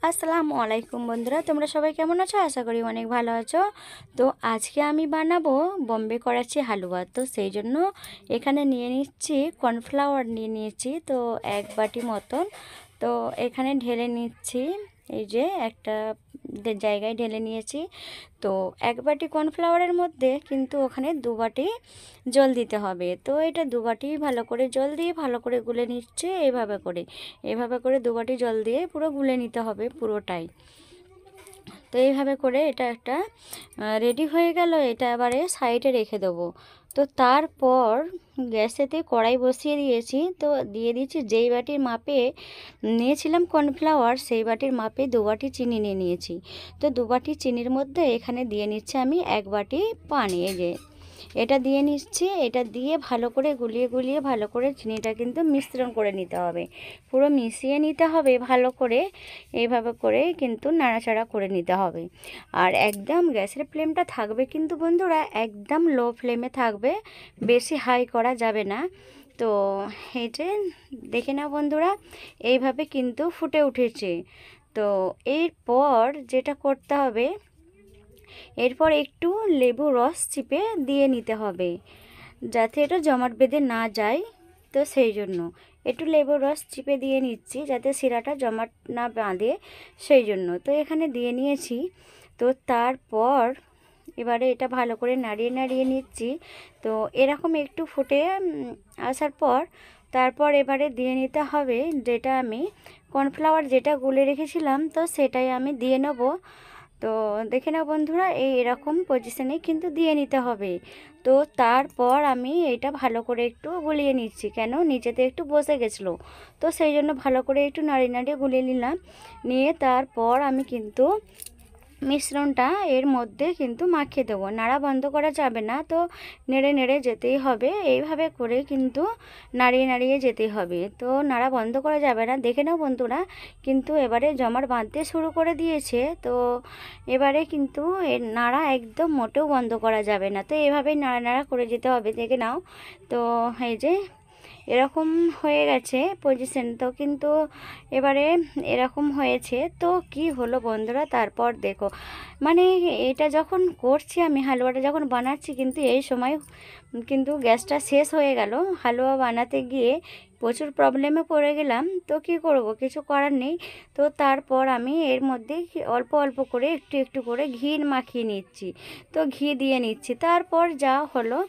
আসসালামু আলাইকুম বন্ধুরা, তোমরা সবাই কেমন আছো? আশা করি অনেক ভালো আছো। তো আজকে আমি বানাবো বোম্বে করাচি হালুয়া। তো সেই জন্য এখানে নিয়ে নিচ্ছি কর্নফ্লাওয়ার নিয়ে নিয়েছি, তো 1 বাটি মতন। তো এখানে ঢেলে নিচ্ছি, এই যে একটা জায়গায় ঢেলে নিয়েছি। তো 1 বাটি কর্নফ্লাওয়ারের মধ্যে কিন্তু ওখানে 2 বাটি জল দিতে হবে। তো এটা 2 বাটি ভালো করে জল দিয়ে ভালো করে গুলে নিচ্ছে। এভাবে করে 2 বাটি জল দিয়ে পুরো গুলে নিতে হবে পুরোটাই। তো এইভাবে করে এটা একটা রেডি হয়ে গেল। এটা এবারে সাইডে রেখে দেবো। তো তারপর গ্যাসেতে কড়াই বসিয়ে দিয়েছি। তো দিয়ে দিচ্ছি যেই বাটির মাপে নিয়েছিলাম কর্নফ্লাওয়ার, সেই বাটির মাপে 2 বাটি চিনি নিয়ে নিয়েছি। তো 2 বাটি চিনির মধ্যে এখানে দিয়ে নিচ্ছি আমি 1 বাটি পানি। এই যে এটা দিয়ে নিচ্ছি। এটা দিয়ে ভালো করে গুলিয়ে ভালো করে চিনিটা কিন্তু মিশ্রণ করে নিতে হবে, পুরো মিশিয়ে নিতে হবে ভালো করে। এইভাবে করে কিন্তু নাড়াচাড়া করে নিতে হবে। আর একদম গ্যাসের ফ্লেমটা থাকবে কিন্তু বন্ধুরা একদম লো ফ্লেমে থাকবে, বেশি হাই করা যাবে না। তো এই যে দেখে নাও বন্ধুরা, এইভাবে কিন্তু ফুটে উঠেছে। তো এরপর যেটা করতে হবে, এরপর একটু লেবু রস চিপে দিয়ে নিতে হবে, যাতে এটা জমাট বেঁধে না যায়। তো সেই জন্য একটু লেবু রস চিপে দিয়ে নিচ্ছি, যাতে শিরাটা জমাট না বাঁধে, সেই জন্য। তো এখানে দিয়ে নিয়েছি। তো তারপর এবারে এটা ভালো করে নাড়িয়ে নিচ্ছি। তো এরকম একটু ফুটে আসার পর তারপর এবারে দিয়ে নিতে হবে যেটা আমি কর্নফ্লাওয়ার যেটা গুলে রেখেছিলাম, তো সেটাই আমি দিয়ে নেব। তো দেখে নাও বন্ধুরা, এরকম পজিশনে কিন্তু দিয়ে নিতে হবে। তো তারপর আমি এটা ভালো করে একটু গুলিয়ে নিচ্ছি, কেন নিচেতে একটু বসে গেছিলো। তো সেই জন্য ভালো করে একটু নাড়িয়ে গুলিয়ে নিলাম। নিয়ে তারপর আমি কিন্তু মিশ্রণটা এর মধ্যে কিন্তু মাখিয়ে দেবো, নাড়া বন্ধ করা যাবে না। তো নেড়ে যেতেই হবে, এইভাবে করে কিন্তু নাড়িয়ে যেতেই হবে। তো নাড়া বন্ধ করা যাবে না। দেখে নাও বন্ধুরা, কিন্তু এবারে জমাট বাঁধতে শুরু করে দিয়েছে। তো এবারে কিন্তু এর নাড়া একদম মোটেও বন্ধ করা যাবে না। তো এভাবেই নাড়া করে যেতে হবে, দেখে নাও। তো এই যে এরকম হয়ে গেছে পজিশন। তো কিন্তু এবারে এরকম হয়েছে। তো কি হলো বন্ধুরা, তারপর দেখো, মানে এটা যখন করছি আমি, হালুয়াটা যখন বানাচ্ছি, কিন্তু এই সময় কিন্তু গ্যাসটা শেষ হয়ে গেল। হালুয়া বানাতে গিয়ে প্রচুর প্রবলেমে পড়ে গেলাম। তো কি করব, কিছু করার নেই। তো তারপর আমি এর মধ্যে অল্প করে একটু করে ঘি মাখিয়ে নিচ্ছি। তো ঘি দিয়ে নিচ্ছি। তারপর যা হলো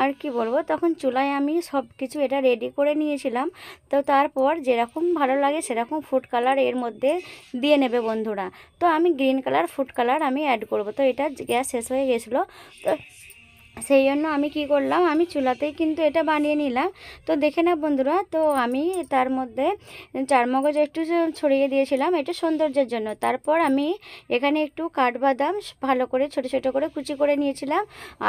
আর কি বলবো, তখন চুলায় আমি সব কিছু এটা রেডি করে নিয়েছিলাম। তো তারপর যেরকম ভালো লাগে সেরকম ফুড কালার এর মধ্যে দিয়ে নেবে বন্ধুরা। তো আমি গ্রিন কালার ফুড কালার আমি অ্যাড করব। তো এটা গ্যাস শেষ হয়ে গেছিলো, তো সেই জন্য আমি কি করলাম, আমি চুলাতেই কিন্তু এটা বানিয়ে নিলাম। তো দেখে না বন্ধুরা, তো আমি তার মধ্যে চারমগজ একটু ছড়িয়ে দিয়েছিলাম, এটা সৌন্দর্যের জন্য। তারপর আমি এখানে একটু কাঠবাদাম ভালো করে ছোট করে কুচি করে নিয়েছিলাম,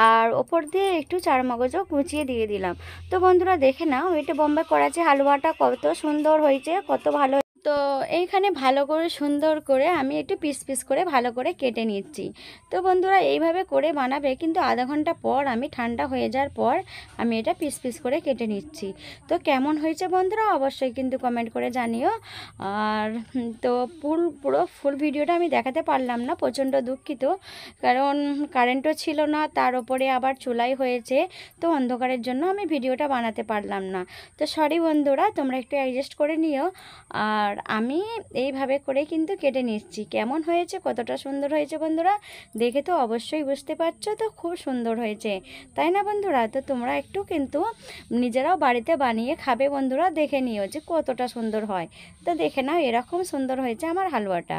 আর ওপর দিয়ে একটু চারমগজও কুচিয়ে দিয়ে দিলাম। তো বন্ধুরা দেখে নাও, এটা বোম্বে করাচি হালুয়াটা কত সুন্দর হয়েছে, কত ভালো। তো এইখানে ভালো করে সুন্দর করে আমি একটু পিস করে ভালো করে কেটে নিচ্ছি। তো বন্ধুরা এইভাবে করে বানাবে, কিন্তু আধা ঘন্টা পর আমি ঠান্ডা হয়ে যাওয়ার পর আমি এটা পিস করে কেটে নিচ্ছি। তো কেমন হয়েছে বন্ধুরা অবশ্যই কিন্তু কমেন্ট করে জানিও। আর তো পুরো ফুল ভিডিওটা আমি দেখাতে পারলাম না, প্রচণ্ড দুঃখিত, কারণ কারেন্টও ছিল না, তার উপরে আবার চুলাই হয়েছে। তো অন্ধকারের জন্য আমি ভিডিওটা বানাতে পারলাম না। তো সরি বন্ধুরা, তোমরা একটু অ্যাডজাস্ট করে নিও। আর আমি এইভাবে করে কিন্তু কেটে নিচ্ছি। কেমন হয়েছে, কতটা সুন্দর হয়েছে বন্ধুরা, দেখে তো অবশ্যই বুঝতে পারছো। তো খুব সুন্দর হয়েছে, তাই না বন্ধুরা? তো তোমরা একটু কিন্তু নিজেরাও বাড়িতে বানিয়ে খাবে বন্ধুরা, দেখে নিও যে কতটা সুন্দর হয়। তো দেখে নাও, এরকম সুন্দর হয়েছে আমার হালুয়াটা।